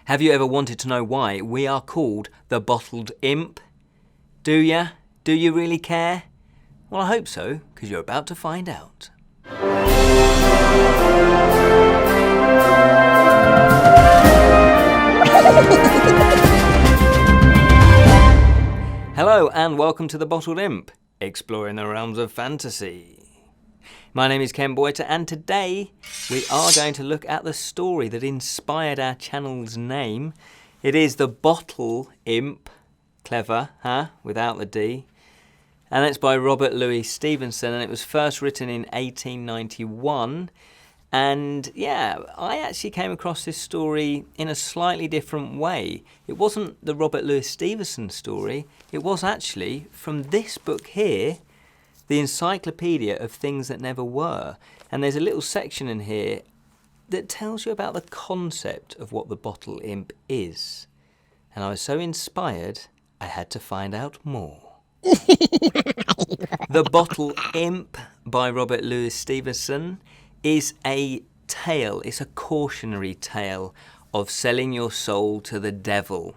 Have you ever wanted to know why we are called the Bottled Imp? Do ya? Do you really care? Well, I hope so, because you're about to find out. Hello and welcome to the Bottled Imp, exploring the realms of fantasy. My name is Ken Boyter, and today we are going to look at the story that inspired our channel's name. It is the Bottle Imp, clever, huh? Without the D. And it's by Robert Louis Stevenson, and it was first written in 1891. And yeah, I actually came across this story in a slightly different way. It wasn't the Robert Louis Stevenson story, it was actually from this book here, the Encyclopaedia of Things That Never Were. And there's a little section in here that tells you about the concept of what the Bottle Imp is. And I was so inspired, I had to find out more. The Bottle Imp by Robert Louis Stevenson is a tale, it's a cautionary tale of selling your soul to the devil.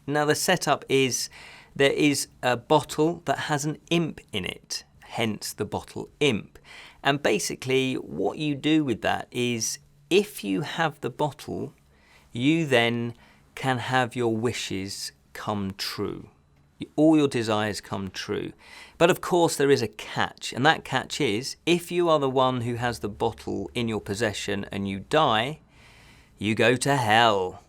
Now the setup is, there is a bottle that has an imp in it, hence the Bottle Imp. And basically what you do with that is, if you have the bottle, you then can have your wishes come true. All your desires come true. But of course there is a catch, and that catch is, if you are the one who has the bottle in your possession and you die, you go to hell.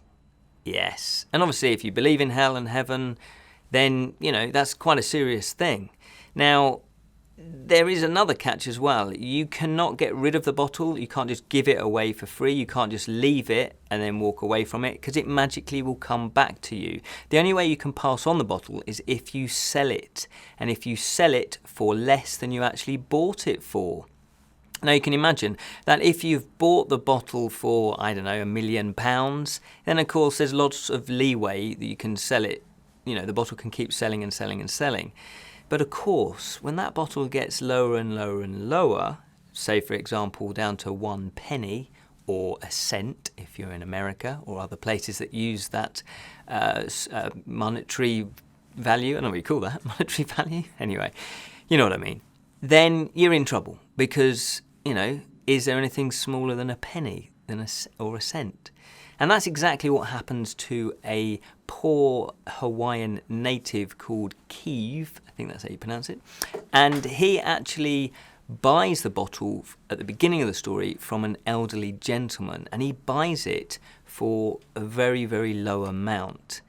Yes. And obviously if you believe in hell and heaven, then, you know, that's quite a serious thing. Now, there is another catch as well. You cannot get rid of the bottle. You can't just give it away for free. You can't just leave it and then walk away from it, because it magically will come back to you. The only way you can pass on the bottle is if you sell it, and if you sell it for less than you actually bought it for. Now you can imagine that if you've bought the bottle for, I don't know, £1 million, then of course there's lots of leeway that you can sell it. You know, the bottle can keep selling and selling and selling. But of course, when that bottle gets lower and lower and lower, say for example down to 1 penny or a cent if you're in America or other places that use that monetary value, I don't know what you call that, monetary value? Anyway, you know what I mean. Then you're in trouble because, you know, is there anything smaller than a penny or a cent? And that's exactly what happens to a poor Hawaiian native called Keeve, I think that's how you pronounce it. And he actually buys the bottle at the beginning of the story from an elderly gentleman, and he buys it for a very, very low amount.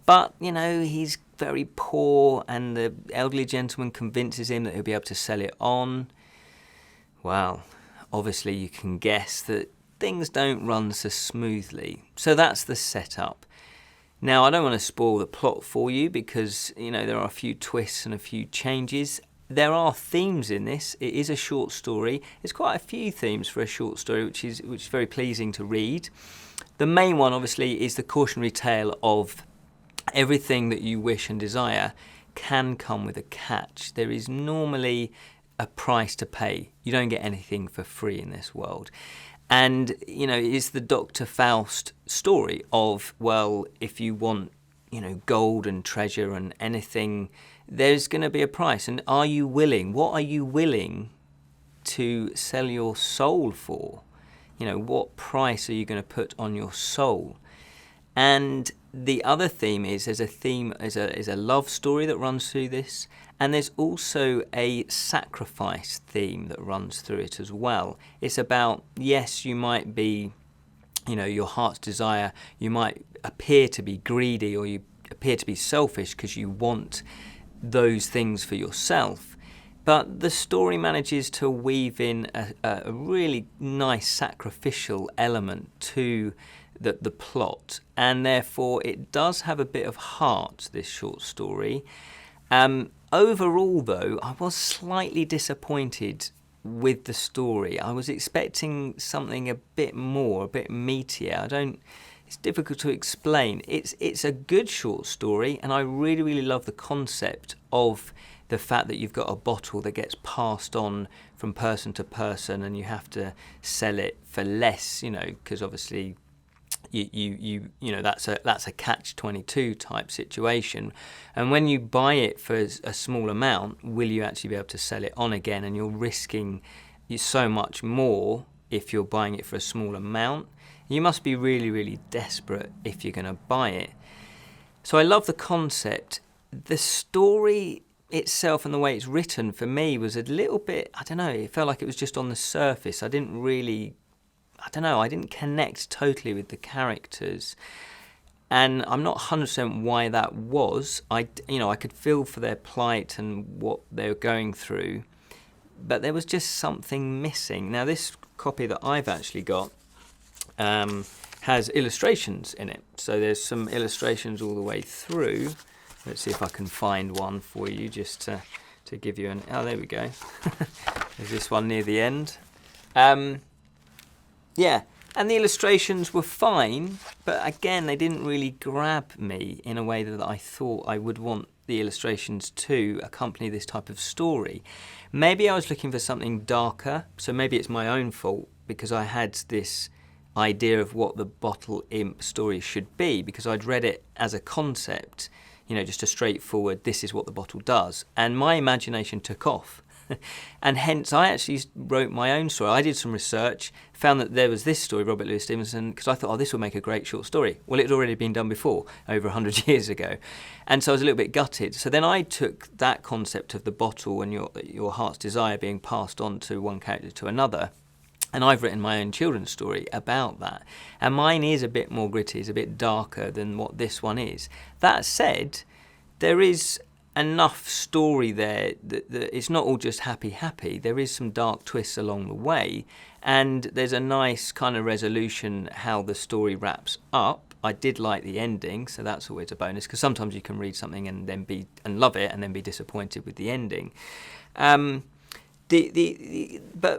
But, you know, he's very poor, and the elderly gentleman convinces him that he'll be able to sell it on. Well, obviously you can guess that things don't run so smoothly. So that's the setup. Now, I don't want to spoil the plot for you because, you know, there are a few twists and a few changes. There are themes in this. It is a short story. There's quite a few themes for a short story, which is very pleasing to read. The main one, obviously, is the cautionary tale of everything that you wish and desire can come with a catch. There is normally a price to pay. You don't get anything for free in this world. And, you know, it's the Dr. Faust story of, well, if you want, you know, gold and treasure and anything, there's going to be a price. And are you willing? What are you willing to sell your soul for? You know, what price are you going to put on your soul? And the other theme is, there's a theme, is a love story that runs through this. And there's also a sacrifice theme that runs through it as well. It's about, yes, you might be, you know, your heart's desire, you might appear to be greedy or you appear to be selfish because you want those things for yourself. But the story manages to weave in a really nice sacrificial element to the plot. And therefore it does have a bit of heart, this short story. Overall, though, I was slightly disappointed with the story. I was expecting something a bit more, a bit meatier. It's difficult to explain. It's a good short story, and I really, really love the concept of the fact that you've got a bottle that gets passed on from person to person and you have to sell it for less, you know, because obviously you know that's a catch-22 type situation. And when you buy it for a small amount, will you actually be able to sell it on again? And you're risking so much more if you're buying it for a small amount. You must be really, really desperate if you're going to buy it. So I love the concept. The story itself and the way it's written for me was a little bit, I don't know, it felt like it was just on the surface. I didn't connect totally with the characters. And I'm not 100% why that was. I could feel for their plight and what they were going through, but there was just something missing. Now, this copy that I've actually got has illustrations in it. So there's some illustrations all the way through. Let's see if I can find one for you just to give you an... Oh, there we go. There's this one near the end. Yeah, and the illustrations were fine, but again, they didn't really grab me in a way that I thought I would want the illustrations to accompany this type of story. Maybe I was looking for something darker, so maybe it's my own fault because I had this idea of what the Bottle Imp story should be, because I'd read it as a concept, just a straightforward, this is what the bottle does, and my imagination took off. And hence I actually wrote my own story. I did some research, found that there was this story, Robert Louis Stevenson, because I thought, this will make a great short story. Well, it had already been done before, over 100 years ago. And so I was a little bit gutted. So then I took that concept of the bottle and your heart's desire being passed on to one character to another, and I've written my own children's story about that. And mine is a bit more gritty, it's a bit darker than what this one is. That said, there is enough story there that it's not all just happy. There is some dark twists along the way, and there's a nice kind of resolution how the story wraps up. I did like the ending, so that's always a bonus, because sometimes you can read something and then love it and then be disappointed with the ending. But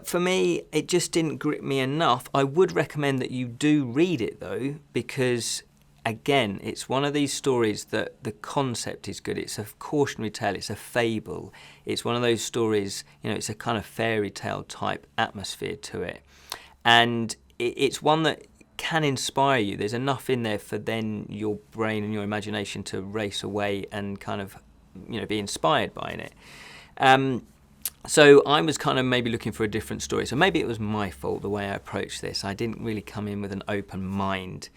for me, it just didn't grip me enough. I would recommend that you do read it though, because again, it's one of these stories that the concept is good. It's a cautionary tale, it's a fable. It's one of those stories, it's a kind of fairy tale type atmosphere to it. And it's one that can inspire you. There's enough in there for then your brain and your imagination to race away and kind of, be inspired by it. So I was kind of maybe looking for a different story. So maybe it was my fault the way I approached this. I didn't really come in with an open mind.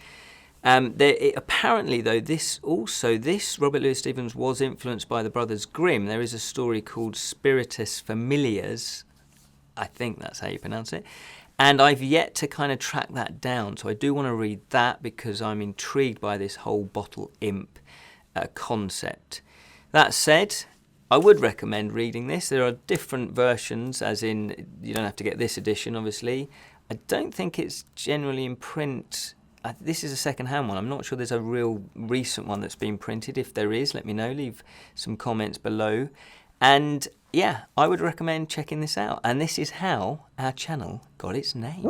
Apparently, though, this Robert Louis Stevenson was influenced by the Brothers Grimm. There is a story called Spiritus Familiars. I think that's how you pronounce it. And I've yet to kind of track that down. So I do want to read that because I'm intrigued by this whole Bottle Imp concept. That said, I would recommend reading this. There are different versions, as in you don't have to get this edition, obviously. I don't think it's generally in print. This is a second-hand one. I'm not sure there's a real recent one that's been printed. If there is, let me know. Leave some comments below. And yeah, I would recommend checking this out. And this is how our channel got its name.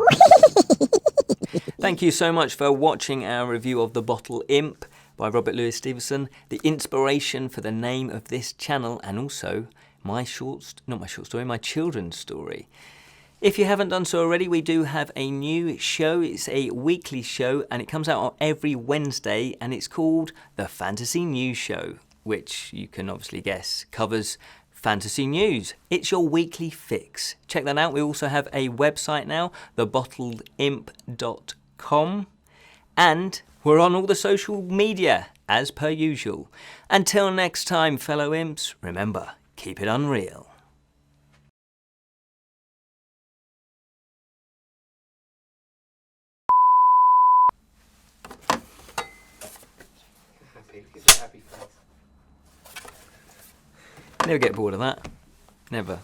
Thank you so much for watching our review of The Bottle Imp by Robert Louis Stevenson, the inspiration for the name of this channel, and also my children's story. If you haven't done so already, we do have a new show. It's a weekly show and it comes out on every Wednesday, and it's called The Fantasy News Show, which you can obviously guess covers fantasy news. It's your weekly fix. Check that out. We also have a website now, thebottledimp.com, and we're on all the social media, as per usual. Until next time, fellow imps, remember, keep it unreal. Never get bored of that. Never.